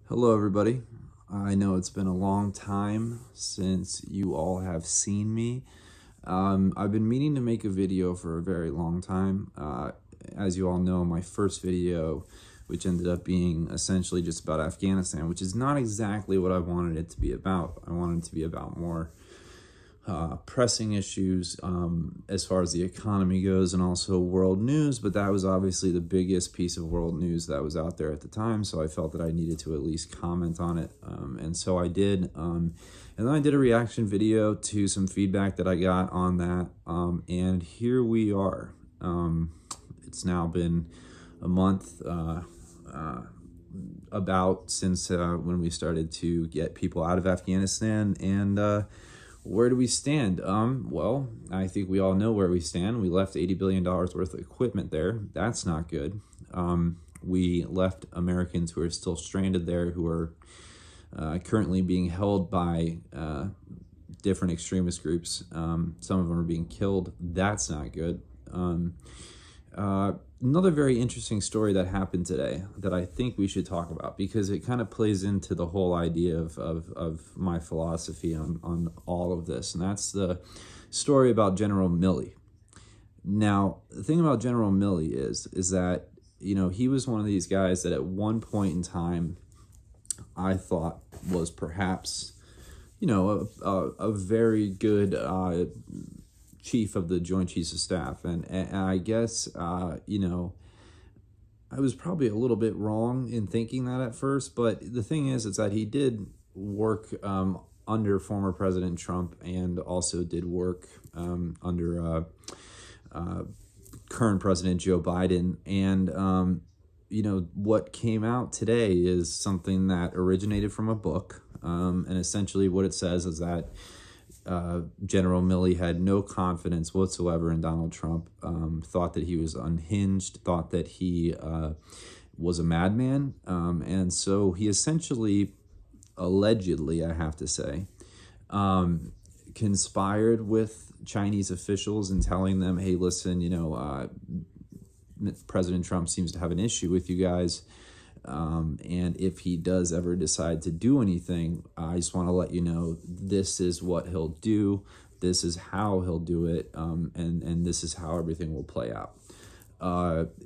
Hello, everybody. I know it's been a long time since you all have seen me. I've been meaning to make a video for a very long time. As you all know, my first video, which ended up being essentially just about Afghanistan, which is not exactly what I wanted it to be about. I wanted it to be about more pressing issues as far as the economy goes, and also world news, but that was obviously the biggest piece of world news that was out there at the time, so I felt that I needed to at least comment on it, and so I did. And then I did a reaction video to some feedback that I got on that, and here we are. It's now been a month about since when we started to get people out of Afghanistan, and where do we stand? Well, I think we all know where we stand. We left $80 billion worth of equipment there. That's not good. We left Americans who are still stranded there, who are currently being held by different extremist groups. Some of them are being killed. That's not good. Another very interesting story that happened today that I think we should talk about, because it kind of plays into the whole idea of my philosophy on all of this, and that's the story about General Milley. Now, the thing about General Milley is that, you know, he was one of these guys that at one point in time I thought was perhaps, you know, a very good chief of the Joint Chiefs of Staff, and I guess you know, I was probably a little bit wrong in thinking that at first, but the thing is that he did work under former President Trump, and also did work under current President Joe Biden, and you know, what came out today is something that originated from a book, and essentially what it says is that General Milley had no confidence whatsoever in Donald Trump, thought that he was unhinged, thought that he was a madman, and so he essentially, allegedly, I have to say, conspired with Chinese officials in telling them, hey, listen, you know, President Trump seems to have an issue with you guys. And if he does ever decide to do anything, I just want to let you know, this is what he'll do, this is how he'll do it, and this is how everything will play out.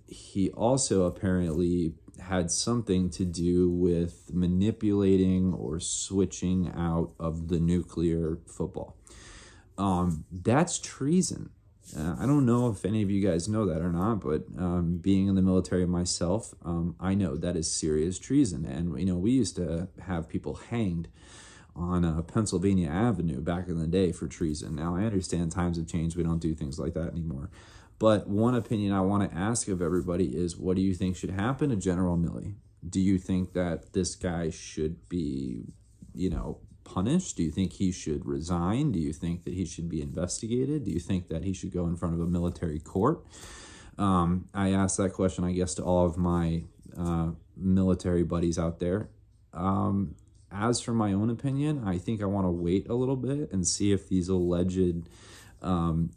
He also apparently had something to do with manipulating or switching out of the nuclear football. That's treason. I don't know if any of you guys know that or not, but being in the military myself, I know that is serious treason. And, you know, we used to have people hanged on Pennsylvania Avenue back in the day for treason. Now, I understand times have changed. We don't do things like that anymore. But one opinion I want to ask of everybody is, what do you think should happen to General Milley? Do you think that this guy should be, you know, punished? Do you think he should resign? Do you think that he should be investigated? Do you think that he should go in front of a military court? I asked that question, I guess, to all of my military buddies out there. As for my own opinion, I think I want to wait a little bit and see if these alleged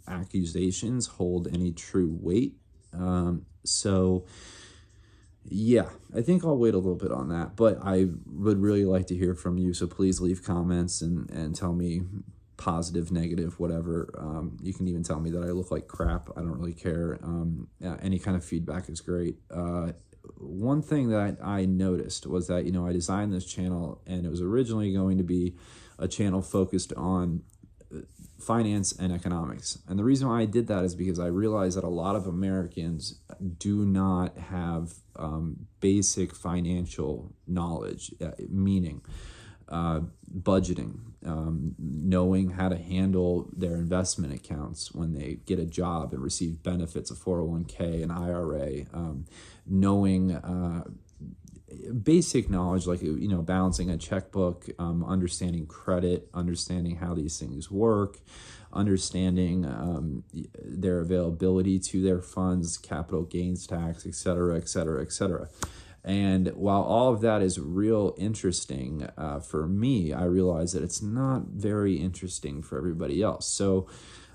accusations hold any true weight. So yeah, I think I'll wait a little bit on that, but I would really like to hear from you, so please leave comments and tell me positive, negative, whatever. You can even tell me that I look like crap. I don't really care. Any kind of feedback is great. One thing that I noticed was that, you know, I designed this channel, and it was originally going to be a channel focused on finance and economics. And the reason why I did that is because I realized that a lot of Americans do not have basic financial knowledge, meaning budgeting, knowing how to handle their investment accounts when they get a job and receive benefits, a 401k, an IRA, knowing basic knowledge, like, you know, balancing a checkbook, understanding credit, understanding how these things work, understanding their availability to their funds, capital gains tax, etc., etc., etc. And while all of that is real interesting for me, I realize that it's not very interesting for everybody else. So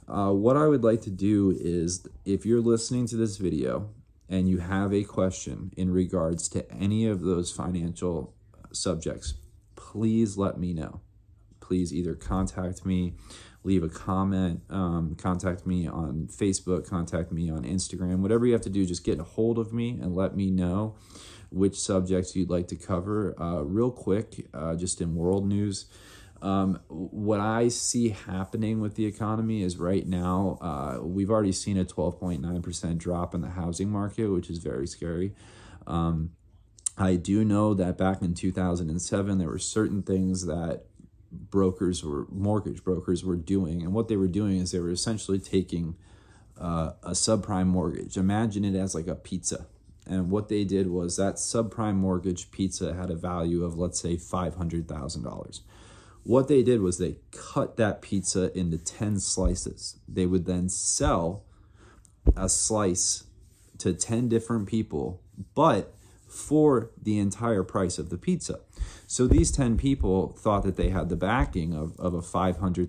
what I would like to do is, if you're listening to this video and you have a question in regards to any of those financial subjects, please let me know. Please either contact me, leave a comment, contact me on Facebook, contact me on Instagram, whatever you have to do, just get a hold of me and let me know which subjects you'd like to cover. Real quick, just in world news, what I see happening with the economy is right now, we've already seen a 12.9% drop in the housing market, which is very scary. I do know that back in 2007, there were certain things that mortgage brokers were doing. And what they were doing is they were essentially taking a subprime mortgage. Imagine it as like a pizza. And what they did was that subprime mortgage pizza had a value of, let's say, $500,000. What they did was they cut that pizza into 10 slices. They would then sell a slice to 10 different people, but for the entire price of the pizza. So these 10 people thought that they had the backing of a $500,000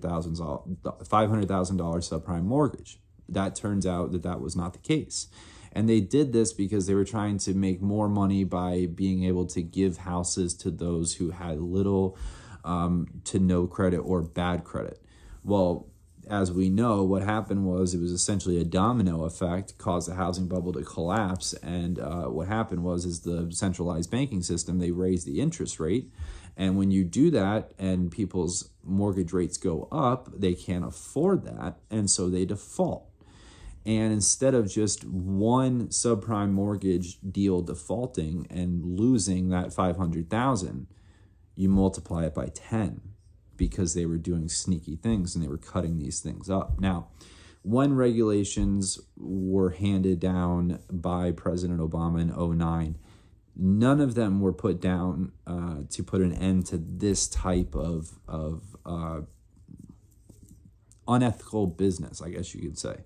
subprime mortgage. That turns out that that was not the case. And they did this because they were trying to make more money by being able to give houses to those who had little to no credit or bad credit. Well, as we know, what happened was it was essentially a domino effect, caused the housing bubble to collapse. And what happened was the centralized banking system, they raised the interest rate. And when you do that and people's mortgage rates go up, they can't afford that. And so they default. And instead of just one subprime mortgage deal defaulting and losing that $500,000, you multiply it by 10. Because they were doing sneaky things and they were cutting these things up. Now, when regulations were handed down by President Obama in 2009, none of them were put down to put an end to this type of unethical business, I guess you could say.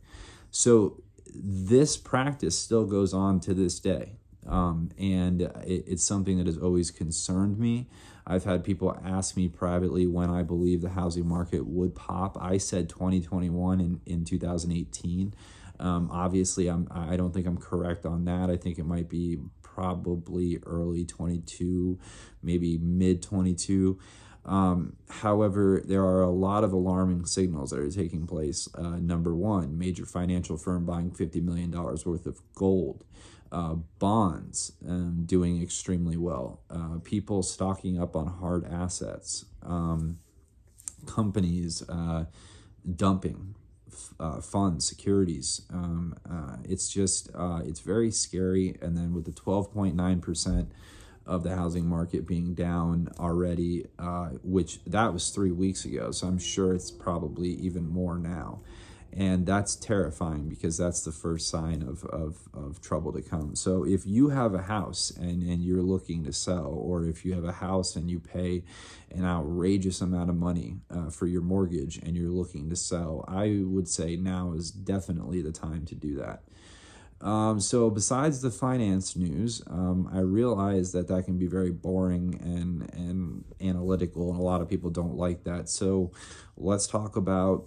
So this practice still goes on to this day. And it's something that has always concerned me. I've had people ask me privately when I believe the housing market would pop. I said 2021 in 2018. Obviously, I don't think I'm correct on that. I think it might be probably early 22, maybe mid 22. However, there are a lot of alarming signals that are taking place. Number one, major financial firm buying $50 million worth of gold. Bonds doing extremely well. People stocking up on hard assets. Companies dumping funds, securities. It's just, it's very scary. And then with the 12.9% of the housing market being down already, which that was 3 weeks ago. So I'm sure it's probably even more now. And that's terrifying because that's the first sign of trouble to come. So if you have a house and you're looking to sell, or if you have a house and you pay an outrageous amount of money for your mortgage and you're looking to sell, I would say now is definitely the time to do that. So besides the finance news, I realize that can be very boring and analytical, and a lot of people don't like that. So let's talk about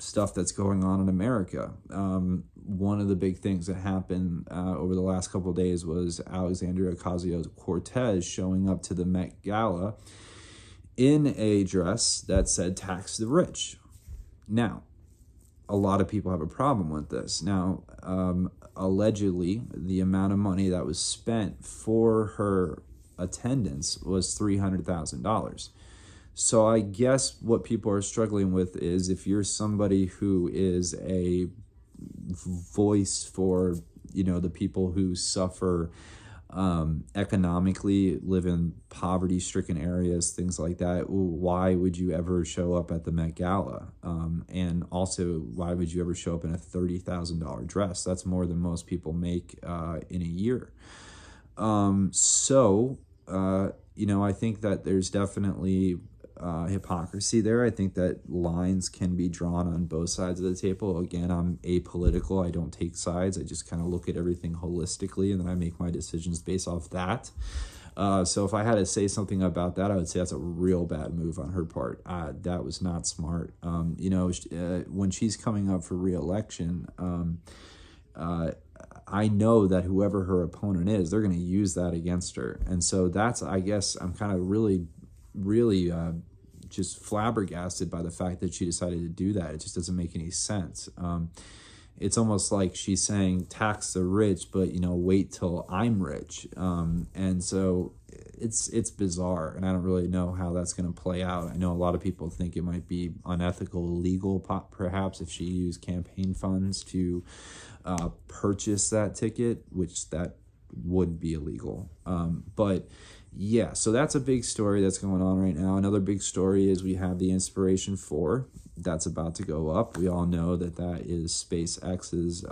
stuff that's going on in America. One of the big things that happened over the last couple of days was Alexandria Ocasio-Cortez showing up to the Met Gala in a dress that said "tax the rich." Now, a lot of people have a problem with this. Now, allegedly, the amount of money that was spent for her attendance was $300,000. So I guess what people are struggling with is if you're somebody who is a voice for, the people who suffer economically, live in poverty-stricken areas, things like that, why would you ever show up at the Met Gala? And also, why would you ever show up in a $30,000 dress? That's more than most people make in a year. I think that there's definitely hypocrisy there. I think that lines can be drawn on both sides of the table. Again, I'm apolitical. I don't take sides. I just kind of look at everything holistically, and then I make my decisions based off that. So if I had to say something about that, I would say that's a real bad move on her part. That was not smart. When she's coming up for re-election, I know that whoever her opponent is, they're going to use that against her. And so that's, I guess, I'm kind of really just flabbergasted by the fact that she decided to do that. It just doesn't make any sense. It's almost like she's saying tax the rich, but, you know, wait till I'm rich. And so it's bizarre, and I don't really know how that's going to play out. I know a lot of people think it might be unethical, illegal, perhaps, if she used campaign funds to purchase that ticket, which that would be illegal. But yeah, so that's a big story that's going on right now. Another big story is we have the Inspiration 4 that's about to go up. We all know that that is SpaceX's,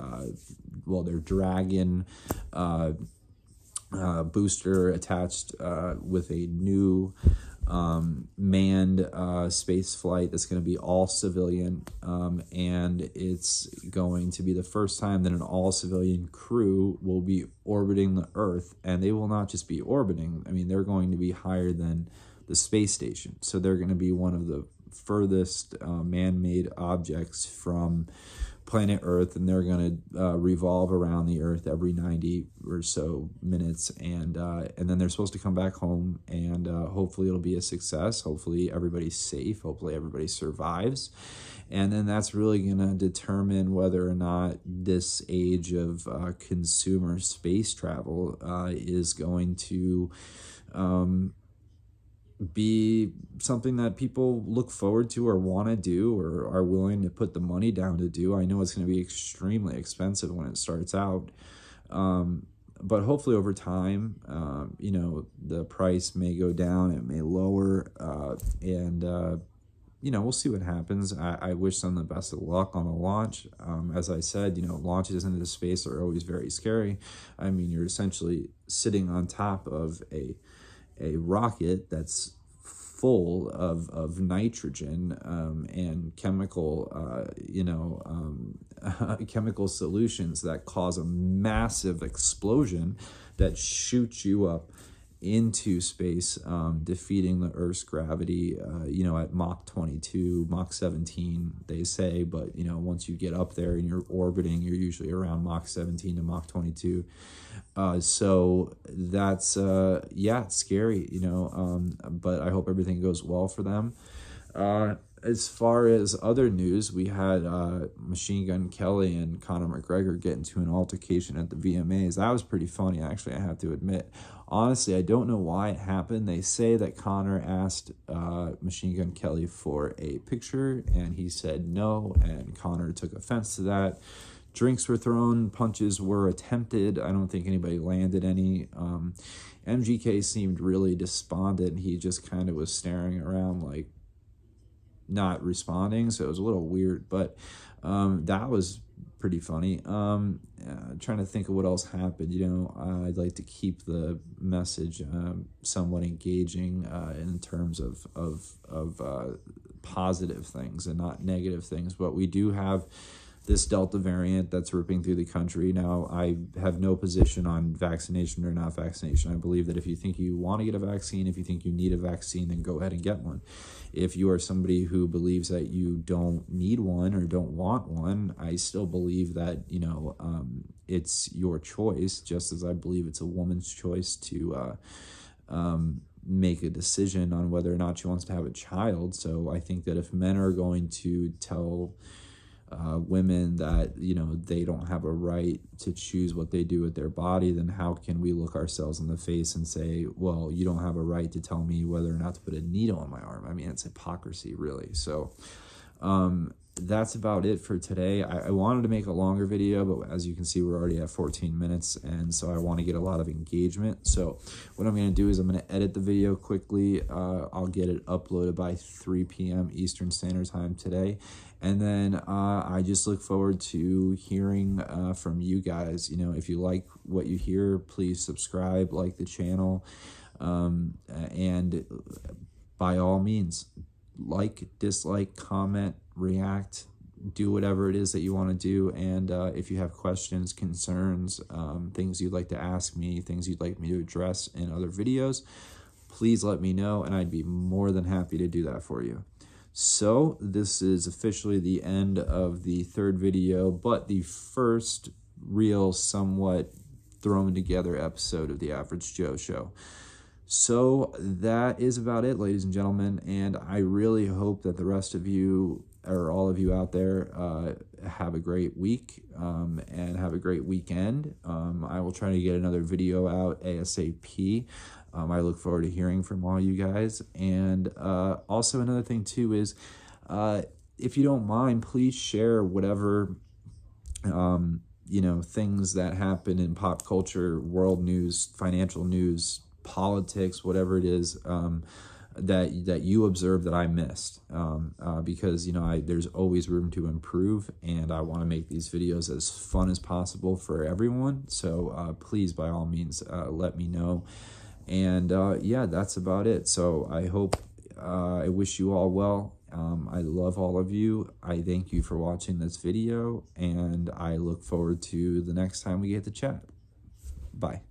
well, their Dragon booster attached with a new manned space flight that's going to be all civilian, and it's going to be the first time that an all civilian crew will be orbiting the Earth. And they will not just be orbiting, I mean, they're going to be higher than the space station, so they're going to be one of the furthest man-made objects from planet Earth, and they're going to revolve around the Earth every 90 or so minutes, and then they're supposed to come back home, and hopefully it'll be a success. Hopefully everybody's safe. Hopefully everybody survives, and then that's really going to determine whether or not this age of consumer space travel is going to be something that people look forward to or want to do or are willing to put the money down to do. I know it's going to be extremely expensive when it starts out, but hopefully over time, you know, the price may go down, it may lower, and you know, we'll see what happens. I wish them the best of luck on the launch. As I said, you know, launches into space are always very scary. I mean, you're essentially sitting on top of a rocket that's full of nitrogen and chemical, chemical solutions that cause a massive explosion that shoots you up into space, defeating the Earth's gravity, at Mach 22, Mach 17, they say. But, you know, once you get up there and you're orbiting, you're usually around Mach 17 to Mach 22. So that's, it's scary, you know, but I hope everything goes well for them. As far as other news, we had Machine Gun Kelly and Conor McGregor get into an altercation at the VMAs. That was pretty funny, actually, I have to admit. Honestly, I don't know why it happened. They say that Conor asked Machine Gun Kelly for a picture, and he said no, and Conor took offense to that. Drinks were thrown, punches were attempted. I don't think anybody landed any. MGK seemed really despondent. He just kind of was staring around, like, not responding, so it was a little weird, but that was pretty funny. Trying to think of what else happened. You know, I'd like to keep the message somewhat engaging in terms of positive things and not negative things, but we do have this Delta variant that's ripping through the country. Now, I have no position on vaccination or not vaccination. I believe that if you think you want to get a vaccine, if you think you need a vaccine, then go ahead and get one. If you are somebody who believes that you don't need one or don't want one, I still believe that, you know, it's your choice, just as I believe it's a woman's choice to make a decision on whether or not she wants to have a child. So I think that if men are going to tell women that, you know, they don't have a right to choose what they do with their body, then how can we look ourselves in the face and say, well, you don't have a right to tell me whether or not to put a needle in my arm? I mean, it's hypocrisy, really. So that's about it for today. I wanted to make a longer video, but as you can see, we're already at 14 minutes, and so I want to get a lot of engagement. So what I'm going to do is I'm going to edit the video quickly. I'll get it uploaded by 3 p.m. Eastern Standard Time today, and then I just look forward to hearing from you guys. You know, if you like what you hear, please subscribe, like the channel, and by all means, like, dislike, comment, react, do whatever it is that you want to do. And if you have questions, concerns, things you'd like to ask me, things you'd like me to address in other videos, please let me know, and I'd be more than happy to do that for you. So this is officially the end of the third video, but the first real, somewhat thrown together episode of the Average Joe Show. So that is about it, ladies and gentlemen, and I really hope that the rest of you, or all of you out there, have a great week and have a great weekend. I will try to get another video out ASAP. I look forward to hearing from all you guys. And also another thing too is, if you don't mind, please share whatever things that happen in pop culture, world news, financial news, politics, whatever it is, that you observe that I missed, because there's always room to improve, and I want to make these videos as fun as possible for everyone. So please, by all means, let me know. And yeah, that's about it. So I wish you all well. I love all of you. I thank you for watching this video, and I look forward to the next time we get to chat. Bye.